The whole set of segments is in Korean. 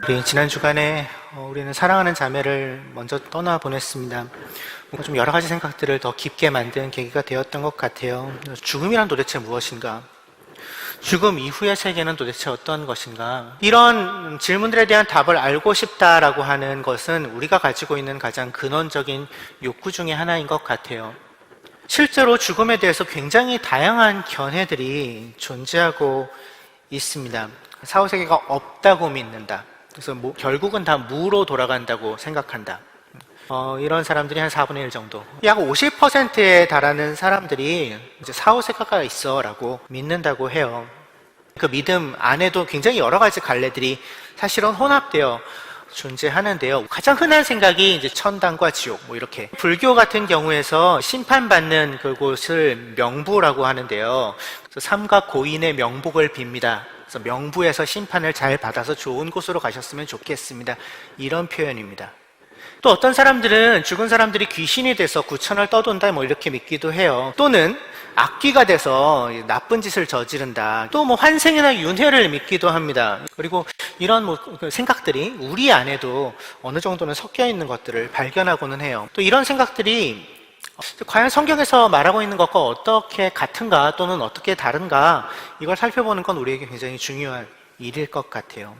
우리 지난 주간에 우리는 사랑하는 자매를 먼저 떠나보냈습니다. 뭔가 좀 여러 가지 생각들을 더 깊게 만든 계기가 되었던 것 같아요. 죽음이란 도대체 무엇인가? 죽음 이후의 세계는 도대체 어떤 것인가? 이런 질문들에 대한 답을 알고 싶다라고 하는 것은 우리가 가지고 있는 가장 근원적인 욕구 중에 하나인 것 같아요. 실제로 죽음에 대해서 굉장히 다양한 견해들이 존재하고 있습니다. 사후세계가 없다고 믿는다. 그래서 결국은 다 무로 돌아간다고 생각한다. 이런 사람들이 한 4분의 1 정도. 약 50%에 달하는 사람들이 이제 사후세계가 있어 라고 믿는다고 해요. 그 믿음 안에도 굉장히 여러 가지 갈래들이 사실은 혼합되어 존재하는데요. 가장 흔한 생각이 이제 천당과 지옥, 이렇게. 불교 같은 경우에서 심판받는 그곳을 명부라고 하는데요. 그래서 삼가 고인의 명복을 빕니다. 그래서 명부에서 심판을 잘 받아서 좋은 곳으로 가셨으면 좋겠습니다. 이런 표현입니다. 또 어떤 사람들은 죽은 사람들이 귀신이 돼서 구천을 떠돈다 이렇게 믿기도 해요. 또는 악귀가 돼서 나쁜 짓을 저지른다. 또 환생이나 윤회를 믿기도 합니다. 그리고 이런 생각들이 우리 안에도 어느 정도는 섞여 있는 것들을 발견하고는 해요. 또 이런 생각들이 과연 성경에서 말하고 있는 것과 어떻게 같은가 또는 어떻게 다른가, 이걸 살펴보는 건 우리에게 굉장히 중요한 일일 것 같아요.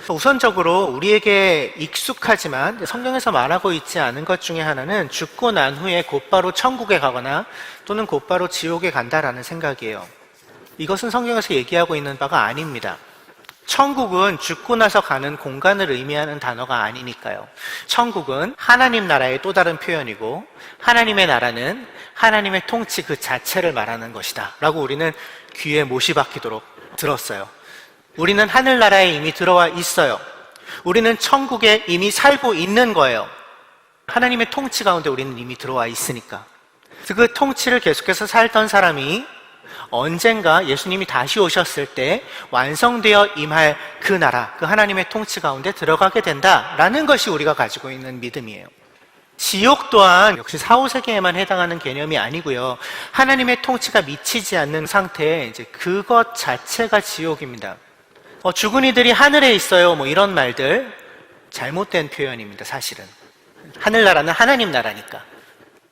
우선적으로 우리에게 익숙하지만 성경에서 말하고 있지 않은 것 중에 하나는 죽고 난 후에 곧바로 천국에 가거나 또는 곧바로 지옥에 간다라는 생각이에요. 이것은 성경에서 얘기하고 있는 바가 아닙니다. 천국은 죽고 나서 가는 공간을 의미하는 단어가 아니니까요. 천국은 하나님 나라의 또 다른 표현이고, 하나님의 나라는 하나님의 통치 그 자체를 말하는 것이다 라고 우리는 귀에 못이 박히도록 들었어요. 우리는 하늘나라에 이미 들어와 있어요. 우리는 천국에 이미 살고 있는 거예요. 하나님의 통치 가운데 우리는 이미 들어와 있으니까. 그 통치를 계속해서 살던 사람이 언젠가 예수님이 다시 오셨을 때 완성되어 임할 그 나라, 그 하나님의 통치 가운데 들어가게 된다라는 것이 우리가 가지고 있는 믿음이에요. 지옥 또한 역시 사후세계에만 해당하는 개념이 아니고요. 하나님의 통치가 미치지 않는 상태, 이제 그것 자체가 지옥입니다. 죽은 이들이 하늘에 있어요. 이런 말들 잘못된 표현입니다. 사실은 하늘나라는 하나님 나라니까.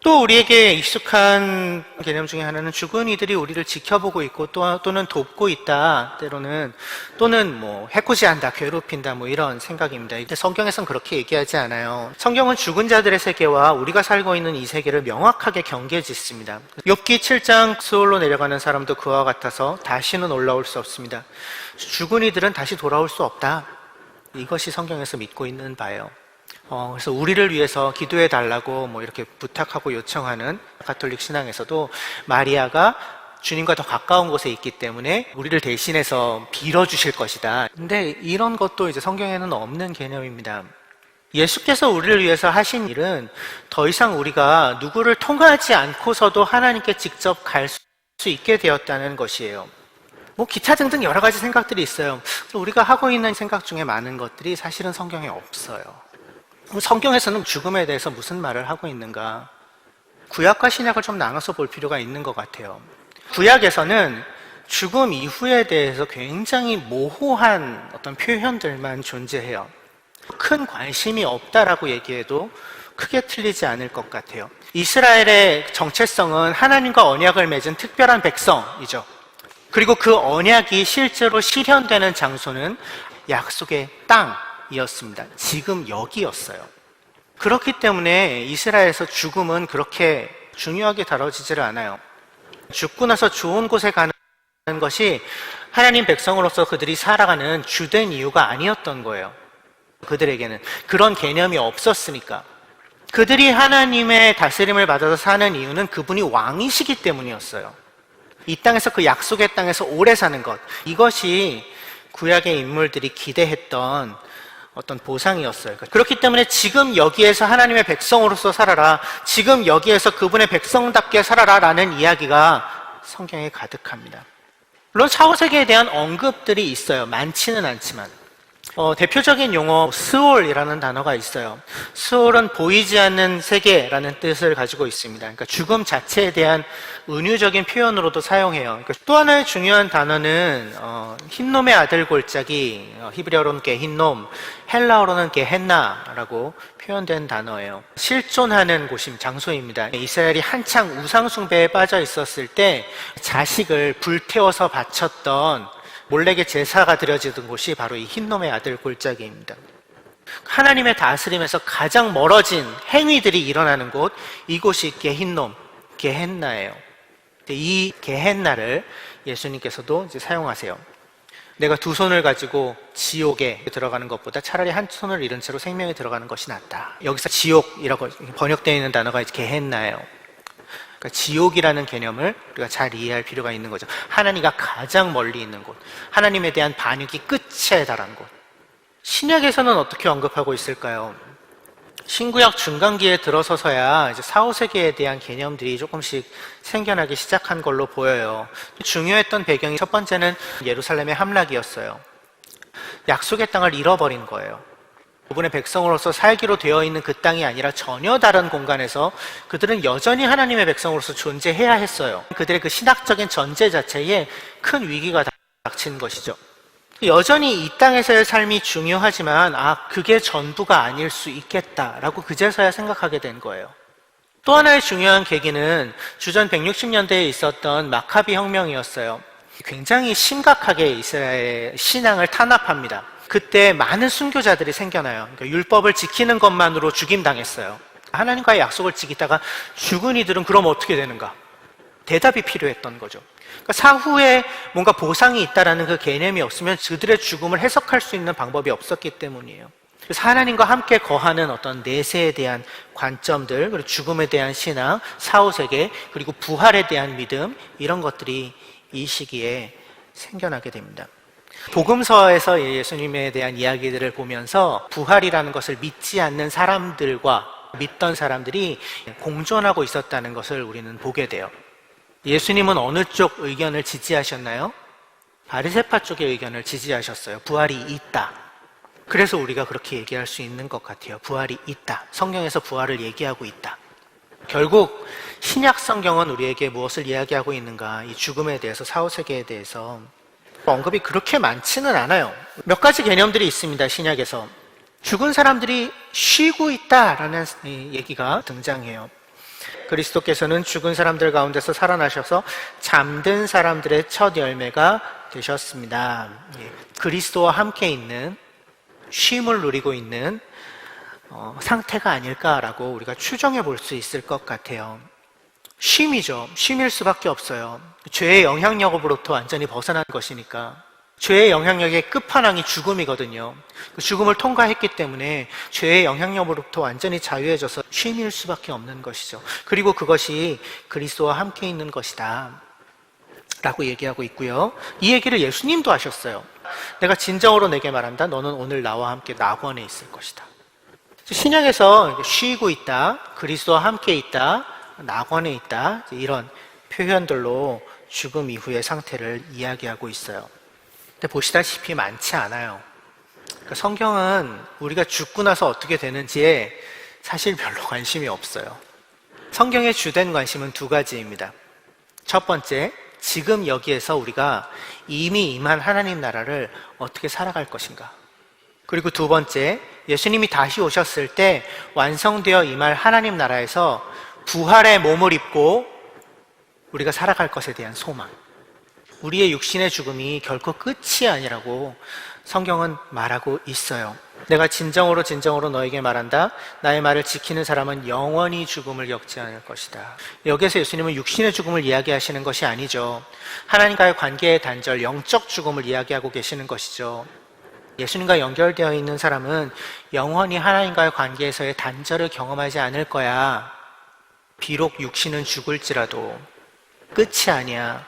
또 우리에게 익숙한 개념 중에 하나는 죽은 이들이 우리를 지켜보고 있고 또는 돕고 있다, 때로는 또는 해코지한다, 괴롭힌다, 이런 생각입니다. 근데 성경에서는 그렇게 얘기하지 않아요. 성경은 죽은 자들의 세계와 우리가 살고 있는 이 세계를 명확하게 경계짓습니다. 욥기 7장 스올로 내려가는 사람도 그와 같아서 다시는 올라올 수 없습니다. 죽은 이들은 다시 돌아올 수 없다. 이것이 성경에서 믿고 있는 바예요. 그래서 우리를 위해서 기도해 달라고 이렇게 부탁하고 요청하는 가톨릭 신앙에서도 마리아가 주님과 더 가까운 곳에 있기 때문에 우리를 대신해서 빌어주실 것이다. 근데 이런 것도 이제 성경에는 없는 개념입니다. 예수께서 우리를 위해서 하신 일은 더 이상 우리가 누구를 통하지 않고서도 하나님께 직접 갈 수 있게 되었다는 것이에요. 기타 등등 여러 가지 생각들이 있어요. 우리가 하고 있는 생각 중에 많은 것들이 사실은 성경에 없어요. 성경에서는 죽음에 대해서 무슨 말을 하고 있는가? 구약과 신약을 좀 나눠서 볼 필요가 있는 것 같아요. 구약에서는 죽음 이후에 대해서 굉장히 모호한 어떤 표현들만 존재해요. 큰 관심이 없다라고 얘기해도 크게 틀리지 않을 것 같아요. 이스라엘의 정체성은 하나님과 언약을 맺은 특별한 백성이죠. 그리고 그 언약이 실제로 실현되는 장소는 약속의 땅이었습니다. 지금 여기였어요. 그렇기 때문에 이스라엘에서 죽음은 그렇게 중요하게 다뤄지질 않아요. 죽고 나서 좋은 곳에 가는 것이 하나님 백성으로서 그들이 살아가는 주된 이유가 아니었던 거예요. 그들에게는 그런 개념이 없었으니까. 그들이 하나님의 다스림을 받아서 사는 이유는 그분이 왕이시기 때문이었어요. 이 땅에서, 그 약속의 땅에서 오래 사는 것, 이것이 구약의 인물들이 기대했던 어떤 보상이었어요. 그렇기 때문에 지금 여기에서 하나님의 백성으로서 살아라, 지금 여기에서 그분의 백성답게 살아라 라는 이야기가 성경에 가득합니다. 물론 사후세계에 대한 언급들이 있어요. 많지는 않지만. 대표적인 용어 스올이라는 단어가 있어요. 스올은 보이지 않는 세계라는 뜻을 가지고 있습니다. 그러니까 죽음 자체에 대한 은유적인 표현으로도 사용해요. 그러니까 또 하나의 중요한 단어는 흰놈의 아들 골짜기, 히브리어로는 게힌놈, 헬라어로는 게헨나라고 표현된 단어예요. 실존하는 곳임, 장소입니다. 이스라엘이 한창 우상 숭배에 빠져 있었을 때 자식을 불태워서 바쳤던 몰렉의 제사가 드려지던 곳이 바로 이 흰놈의 아들 골짜기입니다. 하나님의 다스림에서 가장 멀어진 행위들이 일어나는 곳, 이곳이 게힌놈, 게헨나예요. 이 게헨나를 예수님께서도 이제 사용하세요. 내가 두 손을 가지고 지옥에 들어가는 것보다 차라리 한 손을 잃은 채로 생명에 들어가는 것이 낫다. 여기서 지옥이라고 번역되어 있는 단어가 게헨나예요. 그러니까 지옥이라는 개념을 우리가 잘 이해할 필요가 있는 거죠. 하나님과 가장 멀리 있는 곳, 하나님에 대한 반역이 끝에 달한 곳. 신약에서는 어떻게 언급하고 있을까요? 신구약 중간기에 들어서서야 이제 사후세계에 대한 개념들이 조금씩 생겨나기 시작한 걸로 보여요. 중요했던 배경이 첫 번째는 예루살렘의 함락이었어요. 약속의 땅을 잃어버린 거예요. 그분의 백성으로서 살기로 되어 있는 그 땅이 아니라 전혀 다른 공간에서 그들은 여전히 하나님의 백성으로서 존재해야 했어요. 그들의 그 신학적인 전제 자체에 큰 위기가 닥친 것이죠. 여전히 이 땅에서의 삶이 중요하지만 그게 전부가 아닐 수 있겠다라고 그제서야 생각하게 된 거예요. 또 하나의 중요한 계기는 주전 160년대에 있었던 마카비 혁명이었어요. 굉장히 심각하게 이스라엘의 신앙을 탄압합니다. 그때 많은 순교자들이 생겨나요. 그러니까 율법을 지키는 것만으로 죽임당했어요. 하나님과의 약속을 지키다가 죽은 이들은 그럼 어떻게 되는가? 대답이 필요했던 거죠. 그러니까 사후에 뭔가 보상이 있다라는 그 개념이 없으면 그들의 죽음을 해석할 수 있는 방법이 없었기 때문이에요. 그래서 하나님과 함께 거하는 어떤 내세에 대한 관점들, 그리고 죽음에 대한 신앙, 사후세계, 그리고 부활에 대한 믿음, 이런 것들이 이 시기에 생겨나게 됩니다. 복음서에서 예수님에 대한 이야기들을 보면서 부활이라는 것을 믿지 않는 사람들과 믿던 사람들이 공존하고 있었다는 것을 우리는 보게 돼요. 예수님은 어느 쪽 의견을 지지하셨나요? 바리새파 쪽의 의견을 지지하셨어요. 부활이 있다. 그래서 우리가 그렇게 얘기할 수 있는 것 같아요. 부활이 있다. 성경에서 부활을 얘기하고 있다. 결국 신약 성경은 우리에게 무엇을 이야기하고 있는가? 이 죽음에 대해서, 사후세계에 대해서 언급이 그렇게 많지는 않아요. 몇 가지 개념들이 있습니다. 신약에서 죽은 사람들이 쉬고 있다라는 얘기가 등장해요. 그리스도께서는 죽은 사람들 가운데서 살아나셔서 잠든 사람들의 첫 열매가 되셨습니다. 그리스도와 함께 있는, 쉼을 누리고 있는 상태가 아닐까라고 우리가 추정해 볼 수 있을 것 같아요. 쉼이죠. 쉼일 수밖에 없어요. 죄의 영향력으로부터 완전히 벗어난 것이니까. 죄의 영향력의 끝판왕이 죽음이거든요. 그 죽음을 통과했기 때문에 죄의 영향력으로부터 완전히 자유해져서 쉼일 수밖에 없는 것이죠. 그리고 그것이 그리스도와 함께 있는 것이다 라고 얘기하고 있고요. 이 얘기를 예수님도 하셨어요. 내가 진정으로 내게 말한다. 너는 오늘 나와 함께 낙원에 있을 것이다. 신약에서 쉬고 있다, 그리스도와 함께 있다, 낙원에 있다, 이런 표현들로 죽음 이후의 상태를 이야기하고 있어요. 근데 보시다시피 많지 않아요. 그러니까 성경은 우리가 죽고 나서 어떻게 되는지에 사실 별로 관심이 없어요. 성경의 주된 관심은 두 가지입니다. 첫 번째, 지금 여기에서 우리가 이미 임한 하나님 나라를 어떻게 살아갈 것인가. 그리고 두 번째, 예수님이 다시 오셨을 때 완성되어 임할 하나님 나라에서 부활의 몸을 입고 우리가 살아갈 것에 대한 소망. 우리의 육신의 죽음이 결코 끝이 아니라고 성경은 말하고 있어요. 내가 진정으로 너에게 말한다. 나의 말을 지키는 사람은 영원히 죽음을 겪지 않을 것이다. 여기에서 예수님은 육신의 죽음을 이야기하시는 것이 아니죠. 하나님과의 관계의 단절, 영적 죽음을 이야기하고 계시는 것이죠. 예수님과 연결되어 있는 사람은 영원히 하나님과의 관계에서의 단절을 경험하지 않을 거야. 비록 육신은 죽을지라도 끝이 아니야.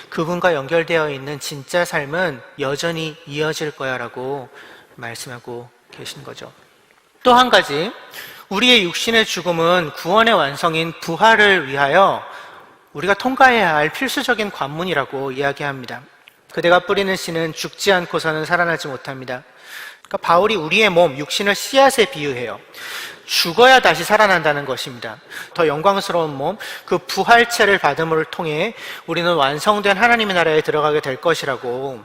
그분과 연결되어 있는 진짜 삶은 여전히 이어질 거야 라고 말씀하고 계신 거죠. 또 한 가지, 우리의 육신의 죽음은 구원의 완성인 부활을 위하여 우리가 통과해야 할 필수적인 관문이라고 이야기합니다. 그대가 뿌리는 씨는 죽지 않고서는 살아나지 못합니다. 그러니까 바울이 우리의 몸, 육신을 씨앗에 비유해요. 죽어야 다시 살아난다는 것입니다. 더 영광스러운 몸, 그 부활체를 받음을 통해 우리는 완성된 하나님의 나라에 들어가게 될 것이라고.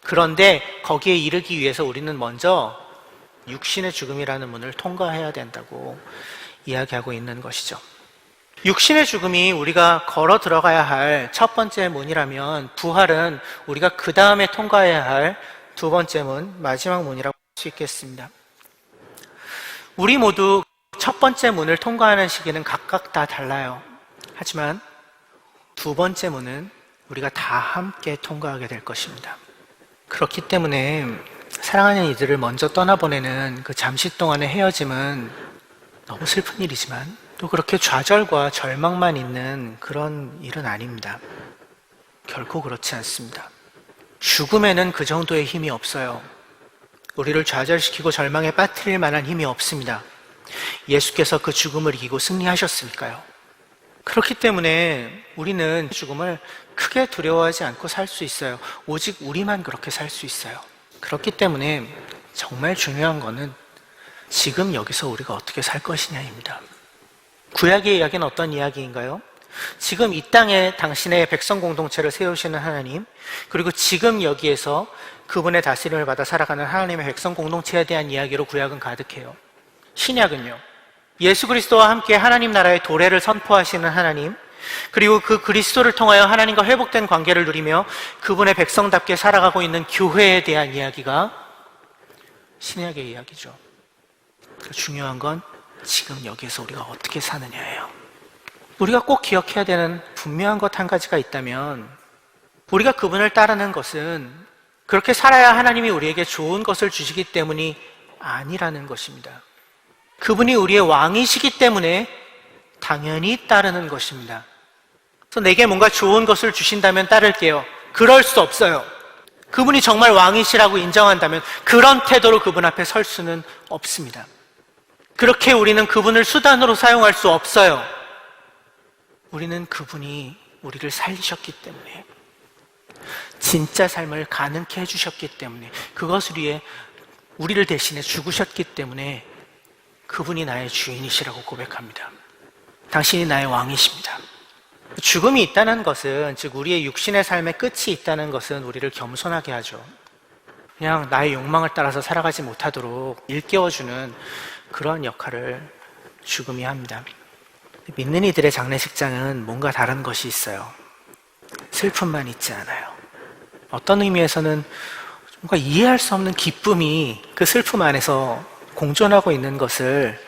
그런데 거기에 이르기 위해서 우리는 먼저 육신의 죽음이라는 문을 통과해야 된다고 이야기하고 있는 것이죠. 육신의 죽음이 우리가 걸어 들어가야 할 첫 번째 문이라면, 부활은 우리가 그 다음에 통과해야 할 두 번째 문, 마지막 문이라고 할 수 있겠습니다. 우리 모두 첫 번째 문을 통과하는 시기는 각각 다 달라요. 하지만 두 번째 문은 우리가 다 함께 통과하게 될 것입니다. 그렇기 때문에 사랑하는 이들을 먼저 떠나보내는 그 잠시 동안의 헤어짐은 너무 슬픈 일이지만 또 그렇게 좌절과 절망만 있는 그런 일은 아닙니다. 결코 그렇지 않습니다. 죽음에는 그 정도의 힘이 없어요. 우리를 좌절시키고 절망에 빠뜨릴 만한 힘이 없습니다. 예수께서 그 죽음을 이기고 승리하셨으니까요. 그렇기 때문에 우리는 죽음을 크게 두려워하지 않고 살 수 있어요. 오직 우리만 그렇게 살 수 있어요. 그렇기 때문에 정말 중요한 거는 지금 여기서 우리가 어떻게 살 것이냐입니다. 구약의 이야기는 어떤 이야기인가요? 지금 이 땅에 당신의 백성 공동체를 세우시는 하나님, 그리고 지금 여기에서 그분의 다스림을 받아 살아가는 하나님의 백성 공동체에 대한 이야기로 구약은 가득해요. 신약은요, 예수 그리스도와 함께 하나님 나라의 도래를 선포하시는 하나님, 그리고 그 그리스도를 통하여 하나님과 회복된 관계를 누리며 그분의 백성답게 살아가고 있는 교회에 대한 이야기가 신약의 이야기죠. 중요한 건 지금 여기에서 우리가 어떻게 사느냐예요. 우리가 꼭 기억해야 되는 분명한 것 한 가지가 있다면, 우리가 그분을 따르는 것은 그렇게 살아야 하나님이 우리에게 좋은 것을 주시기 때문이 아니라는 것입니다. 그분이 우리의 왕이시기 때문에 당연히 따르는 것입니다. 그래서 내게 뭔가 좋은 것을 주신다면 따를게요. 그럴 수 없어요. 그분이 정말 왕이시라고 인정한다면 그런 태도로 그분 앞에 설 수는 없습니다. 그렇게 우리는 그분을 수단으로 사용할 수 없어요. 우리는 그분이 우리를 살리셨기 때문에, 진짜 삶을 가능케 해주셨기 때문에, 그것을 위해 우리를 대신해 죽으셨기 때문에 그분이 나의 주인이시라고 고백합니다. 당신이 나의 왕이십니다. 죽음이 있다는 것은, 즉 우리의 육신의 삶의 끝이 있다는 것은 우리를 겸손하게 하죠. 그냥 나의 욕망을 따라서 살아가지 못하도록 일깨워주는 그런 역할을 죽음이 합니다. 믿는 이들의 장례식장은 뭔가 다른 것이 있어요. 슬픔만 있지 않아요. 어떤 의미에서는 뭔가 이해할 수 없는 기쁨이 그 슬픔 안에서 공존하고 있는 것을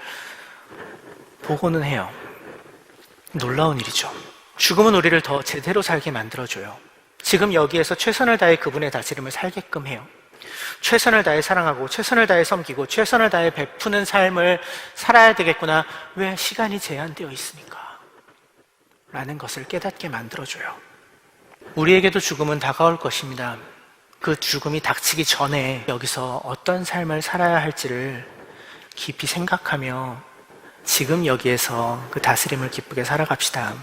보고는 해요. 놀라운 일이죠. 죽음은 우리를 더 제대로 살게 만들어줘요. 지금 여기에서 최선을 다해 그분의 다스림을 살게끔 해요. 최선을 다해 사랑하고 최선을 다해 섬기고 최선을 다해 베푸는 삶을 살아야 되겠구나. 왜? 시간이 제한되어 있으니까 라는 것을 깨닫게 만들어줘요. 우리에게도 죽음은 다가올 것입니다. 그 죽음이 닥치기 전에 여기서 어떤 삶을 살아야 할지를 깊이 생각하며 지금 여기에서 그 다스림을 기쁘게 살아갑시다.